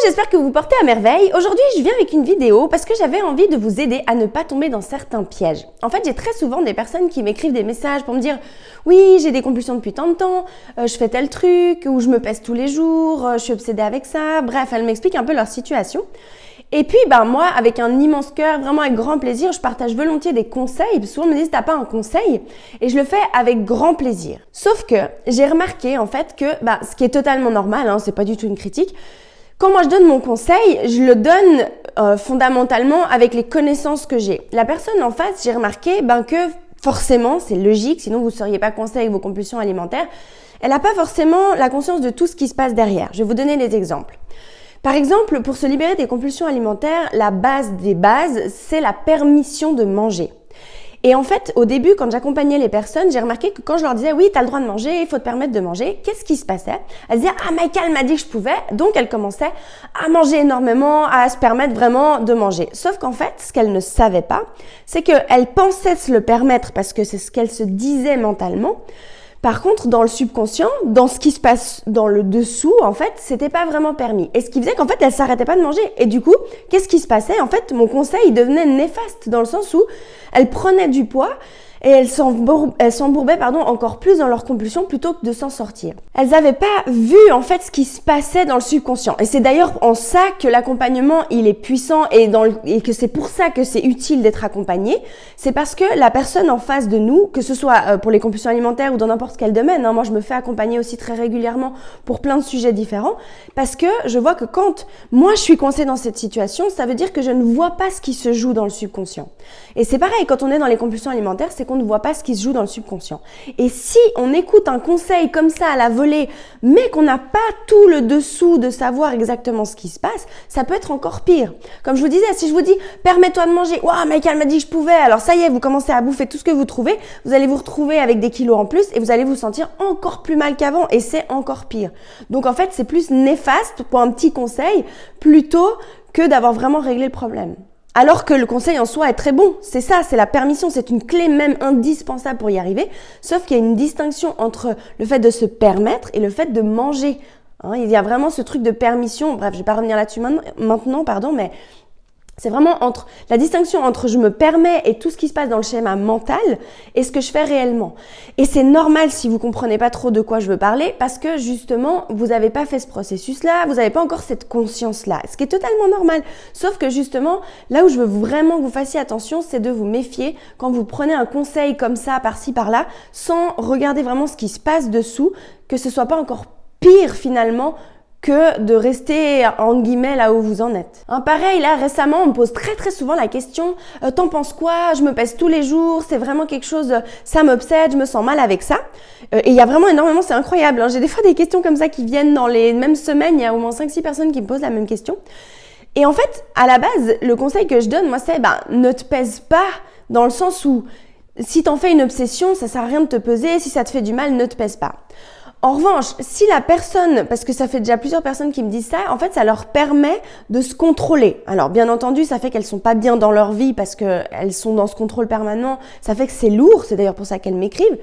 j'espère que vous portez à merveille. Aujourd'hui, je viens avec une vidéo parce que j'avais envie de vous aider à ne pas tomber dans certains pièges. En fait, j'ai très souvent des personnes qui m'écrivent des messages pour me dire « Oui, j'ai des compulsions depuis tant de temps, je fais tel truc, ou je me pèse tous les jours, je suis obsédée avec ça. » Bref, elles m'expliquent un peu leur situation. Et puis, moi, avec un immense cœur, vraiment avec grand plaisir, je partage volontiers des conseils. Souvent, on me dit, t'as pas un conseil? Et je le fais avec grand plaisir. Sauf que j'ai remarqué, en fait, que, ce qui est totalement normal, c'est pas du tout une critique, quand moi je donne mon conseil, je le donne fondamentalement avec les connaissances que j'ai. La personne en face, j'ai remarqué, que forcément, c'est logique, sinon vous ne seriez pas conseillé avec vos compulsions alimentaires, elle n'a pas forcément la conscience de tout ce qui se passe derrière. Je vais vous donner des exemples. Par exemple, pour se libérer des compulsions alimentaires, la base des bases, c'est la permission de manger. Et en fait, au début, quand j'accompagnais les personnes, j'ai remarqué que quand je leur disais « Oui, tu as le droit de manger, il faut te permettre de manger », qu'est-ce qui se passait? Elles disaient « Ah, Michael m'a dit que je pouvais », donc elles commençaient à manger énormément, à se permettre vraiment de manger. Sauf qu'en fait, ce qu'elles ne savaient pas, c'est qu'elles pensaient se le permettre parce que c'est ce qu'elles se disaient mentalement. Par contre, dans le subconscient, dans ce qui se passe dans le dessous, en fait, c'était pas vraiment permis. Et ce qui faisait qu'en fait, elles s'arrêtaient pas de manger. Et du coup, qu'est-ce qui se passait? En fait, mon conseil devenait néfaste dans le sens où elles prenaient du poids et elles s'embourbaient encore plus dans leur compulsion plutôt que de s'en sortir. Elles n'avaient pas vu en fait ce qui se passait dans le subconscient. Et c'est d'ailleurs en ça que l'accompagnement il est puissant et que c'est pour ça que c'est utile d'être accompagné. C'est parce que la personne en face de nous, que ce soit pour les compulsions alimentaires ou dans n'importe quel domaine, moi je me fais accompagner aussi très régulièrement pour plein de sujets différents, parce que je vois que quand moi je suis coincée dans cette situation, ça veut dire que je ne vois pas ce qui se joue dans le subconscient. Et c'est pareil quand on est dans les compulsions alimentaires, c'est qu'on ne voit pas ce qui se joue dans le subconscient. Et si on écoute un conseil comme ça à la volée, mais qu'on n'a pas tout le dessous de savoir exactement ce qui se passe, ça peut être encore pire. Comme je vous disais, si je vous dis « Permets-toi de manger », « Waouh, Michael m'a dit que je pouvais », alors ça y est, vous commencez à bouffer tout ce que vous trouvez, vous allez vous retrouver avec des kilos en plus et vous allez vous sentir encore plus mal qu'avant et c'est encore pire. Donc en fait, c'est plus néfaste pour un petit conseil plutôt que d'avoir vraiment réglé le problème. Alors que le conseil en soi est très bon, c'est ça, c'est la permission, c'est une clé même indispensable pour y arriver, sauf qu'il y a une distinction entre le fait de se permettre et le fait de manger. Il y a vraiment ce truc de permission, bref, je vais pas revenir là-dessus maintenant, mais c'est vraiment la distinction entre je me permets et tout ce qui se passe dans le schéma mental et ce que je fais réellement. Et c'est normal si vous comprenez pas trop de quoi je veux parler parce que justement, vous n'avez pas fait ce processus-là, vous n'avez pas encore cette conscience-là, ce qui est totalement normal. Sauf que justement, là où je veux vraiment que vous fassiez attention, c'est de vous méfier quand vous prenez un conseil comme ça, par-ci, par-là, sans regarder vraiment ce qui se passe dessous, que ce soit pas encore pire finalement que de rester, entre guillemets, là où vous en êtes. Pareil, là, récemment, on me pose très très souvent la question « T'en penses quoi? Je me pèse tous les jours, c'est vraiment quelque chose, ça m'obsède, je me sens mal avec ça. » Et il y a vraiment énormément, c'est incroyable. J'ai des fois des questions comme ça qui viennent dans les mêmes semaines, il y a au moins 5-6 personnes qui me posent la même question. Et en fait, à la base, le conseil que je donne, moi, c'est ne te pèse pas dans le sens où si t'en fais une obsession, ça sert à rien de te peser, si ça te fait du mal, ne te pèse pas. En revanche, si la personne, parce que ça fait déjà plusieurs personnes qui me disent ça, en fait, ça leur permet de se contrôler. Alors, bien entendu, ça fait qu'elles sont pas bien dans leur vie parce qu'elles sont dans ce contrôle permanent. Ça fait que c'est lourd, c'est d'ailleurs pour ça qu'elles m'écrivent.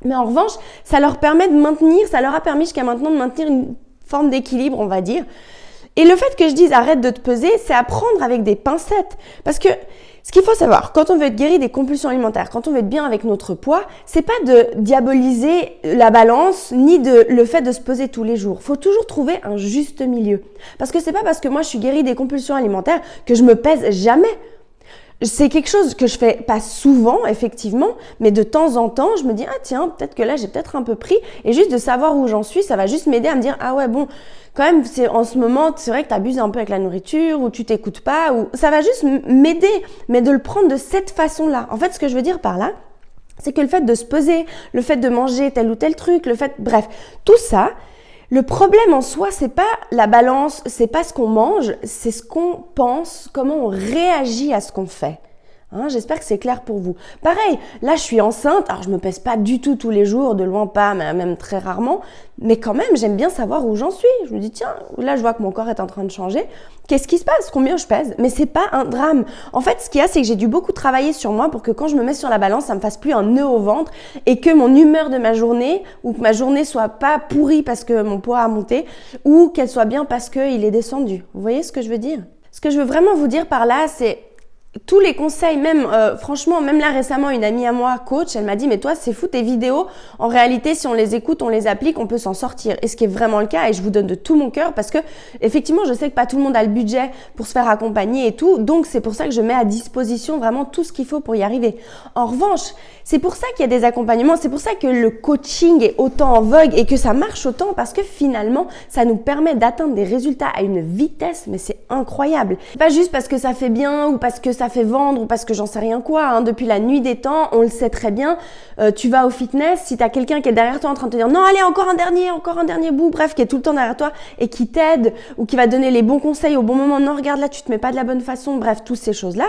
Mais en revanche, ça leur permet ça leur a permis jusqu'à maintenant de maintenir une forme d'équilibre, on va dire. Et le fait que je dise arrête de te peser, c'est à prendre avec des pincettes. Parce que ce qu'il faut savoir, quand on veut être guéri des compulsions alimentaires, quand on veut être bien avec notre poids, c'est pas de diaboliser la balance, ni le fait de se peser tous les jours. Faut toujours trouver un juste milieu. Parce que c'est pas parce que moi je suis guérie des compulsions alimentaires que je me pèse jamais. C'est quelque chose que je fais pas souvent, effectivement, mais de temps en temps, je me dis, tiens, peut-être que là, j'ai peut-être un peu pris. Et juste de savoir où j'en suis, ça va juste m'aider à me dire, quand même, en ce moment, c'est vrai que tu abuses un peu avec la nourriture, ou tu t'écoutes pas, ou ça va juste m'aider, mais de le prendre de cette façon-là. En fait, ce que je veux dire par là, c'est que le fait de se peser, le fait de manger tel ou tel truc, bref, tout ça, le problème en soi, c'est pas la balance, c'est pas ce qu'on mange, c'est ce qu'on pense, comment on réagit à ce qu'on fait. J'espère que c'est clair pour vous. Pareil, là je suis enceinte, alors je me pèse pas du tout tous les jours, de loin pas, même très rarement, mais quand même j'aime bien savoir où j'en suis. Je me dis tiens, là je vois que mon corps est en train de changer, qu'est-ce qui se passe, combien je pèse? Mais c'est pas un drame. En fait, ce qu'il y a, c'est que j'ai dû beaucoup travailler sur moi pour que quand je me mets sur la balance, ça me fasse plus un nœud au ventre et que mon humeur de ma journée, ou que ma journée soit pas pourrie parce que mon poids a monté, ou qu'elle soit bien parce qu'il est descendu. Vous voyez ce que je veux dire? Ce que je veux vraiment vous dire par là, c'est tous les conseils, même franchement, même là récemment, une amie à moi, coach, elle m'a dit mais toi c'est fou tes vidéos, en réalité si on les écoute, on les applique, on peut s'en sortir. Et ce qui est vraiment le cas, et je vous donne de tout mon cœur parce que effectivement je sais que pas tout le monde a le budget pour se faire accompagner et tout, donc c'est pour ça que je mets à disposition vraiment tout ce qu'il faut pour y arriver. En revanche, c'est pour ça qu'il y a des accompagnements, c'est pour ça que le coaching est autant en vogue et que ça marche autant parce que finalement ça nous permet d'atteindre des résultats à une vitesse, mais c'est incroyable. Pas juste parce que ça fait bien ou parce que ça fait vendre ou parce que j'en sais rien quoi, depuis la nuit des temps, on le sait très bien, tu vas au fitness, si tu as quelqu'un qui est derrière toi en train de te dire non allez encore un dernier bout, bref, qui est tout le temps derrière toi et qui t'aide ou qui va donner les bons conseils au bon moment, non regarde là tu te mets pas de la bonne façon, bref, toutes ces choses-là.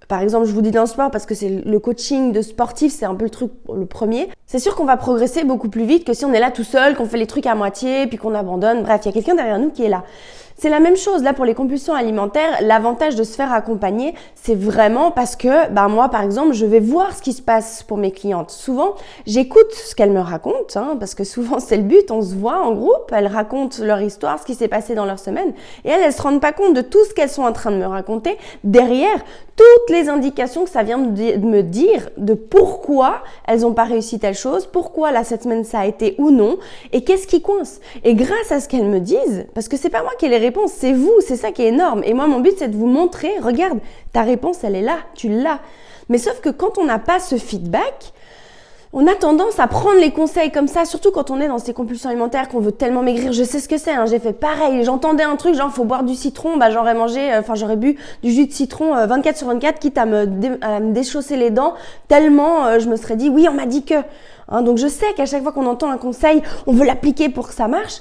Par exemple, je vous dis dans le sport parce que c'est le coaching de sportif, c'est un peu le premier. C'est sûr qu'on va progresser beaucoup plus vite que si on est là tout seul, qu'on fait les trucs à moitié, puis qu'on abandonne. Bref, il y a quelqu'un derrière nous qui est là. C'est la même chose là pour les compulsions alimentaires. L'avantage de se faire accompagner, c'est vraiment parce que moi par exemple, je vais voir ce qui se passe pour mes clientes. Souvent, j'écoute ce qu'elles me racontent, parce que souvent c'est le but, on se voit en groupe, elles racontent leur histoire, ce qui s'est passé dans leur semaine, et elles se rendent pas compte de tout ce qu'elles sont en train de me raconter derrière toutes les indications que ça vient de me dire de pourquoi elles n'ont pas réussi telle chose, pourquoi là cette semaine ça a été ou non, et qu'est-ce qui coince. Et grâce à ce qu'elles me disent, parce que c'est pas moi qui ai les réponses, c'est vous, c'est ça qui est énorme. Et moi mon but c'est de vous montrer, regarde, ta réponse elle est là, tu l'as. Mais sauf que quand on n'a pas ce feedback, on a tendance à prendre les conseils comme ça, surtout quand on est dans ces compulsions alimentaires, qu'on veut tellement maigrir. Je sais ce que c'est, j'ai fait pareil. J'entendais un truc, genre faut boire du citron, j'aurais bu du jus de citron 24/24, quitte à me déchausser les dents, tellement je me serais dit, oui, on m'a dit que. Donc je sais qu'à chaque fois qu'on entend un conseil, on veut l'appliquer pour que ça marche.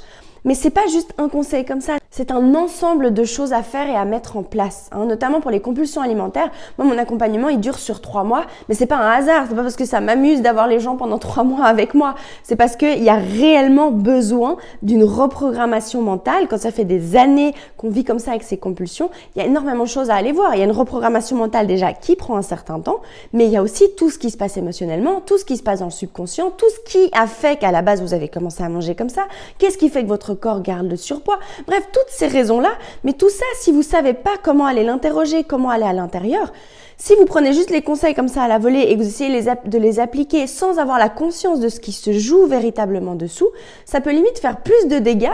Mais c'est pas juste un conseil comme ça, c'est un ensemble de choses à faire et à mettre en place, notamment pour les compulsions alimentaires. Moi, mon accompagnement, il dure sur 3 mois, mais c'est pas un hasard, c'est pas parce que ça m'amuse d'avoir les gens pendant 3 mois avec moi, c'est parce qu'il y a réellement besoin d'une reprogrammation mentale. Quand ça fait des années qu'on vit comme ça avec ces compulsions, il y a énormément de choses à aller voir. Il y a une reprogrammation mentale déjà qui prend un certain temps, mais il y a aussi tout ce qui se passe émotionnellement, tout ce qui se passe dans le subconscient, tout ce qui a fait qu'à la base, vous avez commencé à manger comme ça, qu'est-ce qui fait que votre corps garde le surpoids, bref, toutes ces raisons-là, mais tout ça, si vous savez pas comment aller l'interroger, comment aller à l'intérieur, si vous prenez juste les conseils comme ça à la volée et que vous essayez de les appliquer sans avoir la conscience de ce qui se joue véritablement dessous, ça peut limite faire plus de dégâts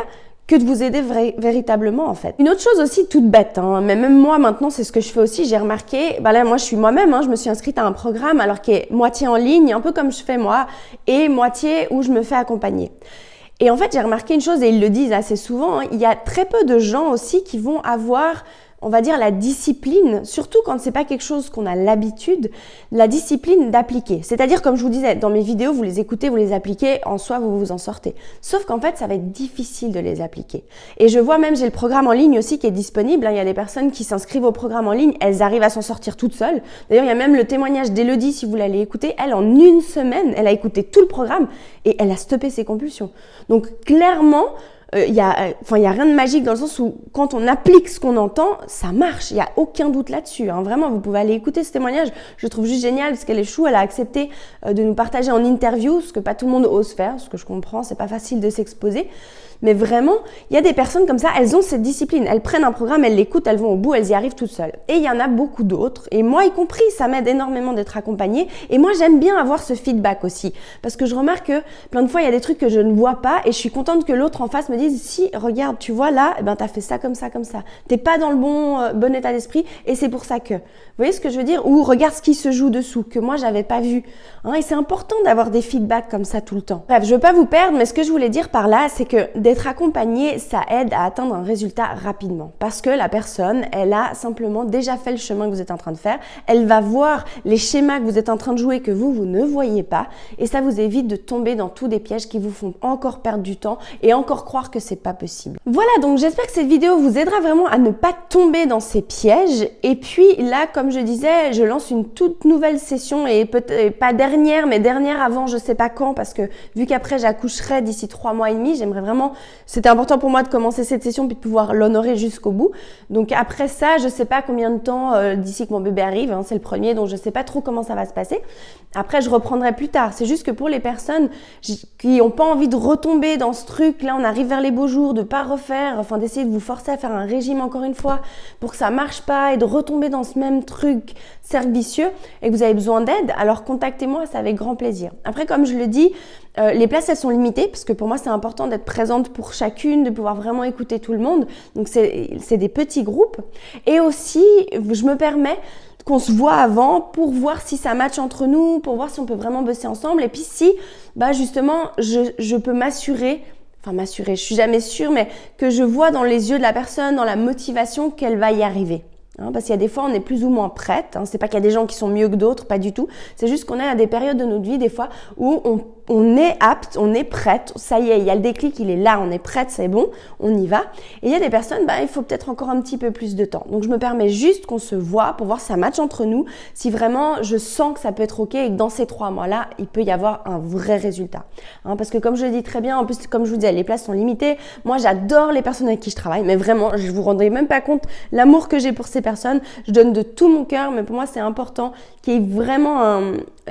que de vous aider véritablement en fait. Une autre chose aussi toute bête, mais même moi maintenant c'est ce que je fais aussi, j'ai remarqué, là moi je suis moi-même, je me suis inscrite à un programme alors qui est moitié en ligne, un peu comme je fais moi, et moitié où je me fais accompagner. Et en fait, j'ai remarqué une chose, et ils le disent assez souvent, il y a très peu de gens aussi qui vont avoir, on va dire, la discipline, surtout quand c'est pas quelque chose qu'on a l'habitude, la discipline d'appliquer. C'est-à-dire, comme je vous disais, dans mes vidéos, vous les écoutez, vous les appliquez, en soi, vous vous en sortez. Sauf qu'en fait, ça va être difficile de les appliquer. Et je vois même, j'ai le programme en ligne aussi qui est disponible. Il y a des personnes qui s'inscrivent au programme en ligne, elles arrivent à s'en sortir toutes seules. D'ailleurs, il y a même le témoignage d'Élodie, si vous l'allez écouter. Elle, en une semaine, elle a écouté tout le programme et elle a stoppé ses compulsions. Donc, clairement, il y a rien de magique dans le sens où quand on applique ce qu'on entend, ça marche. Il y a aucun doute là-dessus. Vraiment, vous pouvez aller écouter ce témoignage. Je le trouve juste génial parce qu'elle est chou. Elle a accepté de nous partager en interview, ce que pas tout le monde ose faire, ce que je comprends. C'est pas facile de s'exposer. Mais vraiment, il y a des personnes comme ça, elles ont cette discipline. Elles prennent un programme, elles l'écoutent, elles vont au bout, elles y arrivent toutes seules. Et il y en a beaucoup d'autres. Et moi y compris, ça m'aide énormément d'être accompagnée. Et moi, j'aime bien avoir ce feedback aussi. Parce que je remarque que plein de fois, il y a des trucs que je ne vois pas. Et je suis contente que l'autre en face me dise, si, regarde, tu vois là, t'as fait ça comme ça, comme ça. T'es pas dans le bon état d'esprit et c'est pour ça que. Vous voyez ce que je veux dire? Ou regarde ce qui se joue dessous, que moi, j'avais pas vu. Et c'est important d'avoir des feedbacks comme ça tout le temps. Bref, je veux pas vous perdre, mais ce que je voulais dire par là, c'est que d'être accompagné, ça aide à atteindre un résultat rapidement parce que la personne, elle a simplement déjà fait le chemin que vous êtes en train de faire. Elle va voir les schémas que vous êtes en train de jouer que vous ne voyez pas et ça vous évite de tomber dans tous des pièges qui vous font encore perdre du temps et encore croire que c'est pas possible. Voilà, donc j'espère que cette vidéo vous aidera vraiment à ne pas tomber dans ces pièges. Et puis là, comme je disais, je lance une toute nouvelle session et peut-être pas dernière, mais dernière avant je sais pas quand parce que vu qu'après j'accoucherai d'ici 3 mois et demi, j'aimerais vraiment, c'était important pour moi de commencer cette session puis de pouvoir l'honorer jusqu'au bout. Donc après ça, je sais pas combien de temps d'ici que mon bébé arrive, hein, c'est le premier, donc je sais pas trop comment ça va se passer. Après, je reprendrai plus tard. C'est juste que pour les personnes qui n'ont pas envie de retomber dans ce truc, là on arrive vers les beaux jours, de pas refaire, enfin d'essayer de vous forcer à faire un régime encore une fois pour que ça marche pas et de retomber dans ce même truc cercle vicieux et que vous avez besoin d'aide, alors contactez-moi, c'est avec grand plaisir. Après, comme je le dis, les places elles sont limitées parce que pour moi c'est important d'être présente pour chacune, de pouvoir vraiment écouter tout le monde. Donc c'est des petits groupes et aussi je me permets qu'on se voit avant pour voir si ça match entre nous, pour voir si on peut vraiment bosser ensemble et puis si justement je peux m'assurer, je suis jamais sûre, mais que je vois dans les yeux de la personne, dans la motivation qu'elle va y arriver. Parce qu'il y a des fois, on est plus ou moins prête. C'est pas qu'il y a des gens qui sont mieux que d'autres, pas du tout. C'est juste qu'on est à des périodes de notre vie, des fois, où on est apte, on est prête. Ça y est, il y a le déclic, il est là, on est prête, c'est bon, on y va. Et il y a des personnes, il faut peut-être encore un petit peu plus de temps. Donc, je me permets juste qu'on se voit pour voir si ça match entre nous, si vraiment je sens que ça peut être OK et que dans ces 3 mois-là, il peut y avoir un vrai résultat. Parce que comme je le dis très bien, en plus, comme je vous disais, les places sont limitées. Moi, j'adore les personnes avec qui je travaille, mais vraiment, je vous rendrai même pas compte l'amour que j'ai pour ces personnes. Je donne de tout mon cœur, mais pour moi, c'est important qu'il y ait vraiment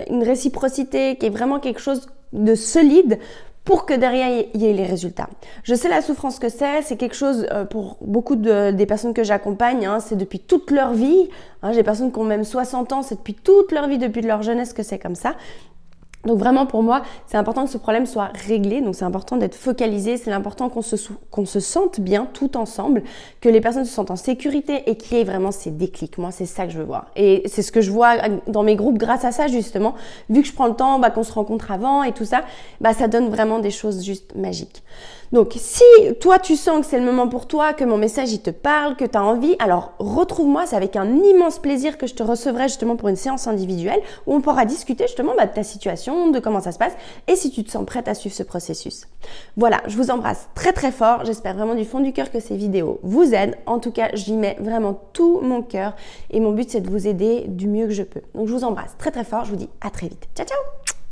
une réciprocité, qu'il y ait vraiment quelque chose de solide pour que derrière, il y ait les résultats. Je sais la souffrance que c'est quelque chose pour beaucoup des personnes que j'accompagne, c'est depuis toute leur vie. J'ai des personnes qui ont même 60 ans, c'est depuis toute leur vie, depuis leur jeunesse que c'est comme ça. Donc vraiment pour moi, c'est important que ce problème soit réglé, donc c'est important d'être focalisé, c'est important qu'on se sente bien tout ensemble, que les personnes se sentent en sécurité et qu'il y ait vraiment ces déclics. Moi, c'est ça que je veux voir. Et c'est ce que je vois dans mes groupes grâce à ça justement. Vu que je prends le temps qu'on se rencontre avant et tout ça, ça donne vraiment des choses juste magiques. Donc si toi tu sens que c'est le moment pour toi, que mon message il te parle, que tu as envie, alors retrouve-moi, c'est avec un immense plaisir que je te recevrai justement pour une séance individuelle où on pourra discuter justement de ta situation, de comment ça se passe et si tu te sens prête à suivre ce processus. Voilà, je vous embrasse très très fort, j'espère vraiment du fond du cœur que ces vidéos vous aident. En tout cas, j'y mets vraiment tout mon cœur et mon but c'est de vous aider du mieux que je peux. Donc je vous embrasse très très fort, je vous dis à très vite. Ciao ciao!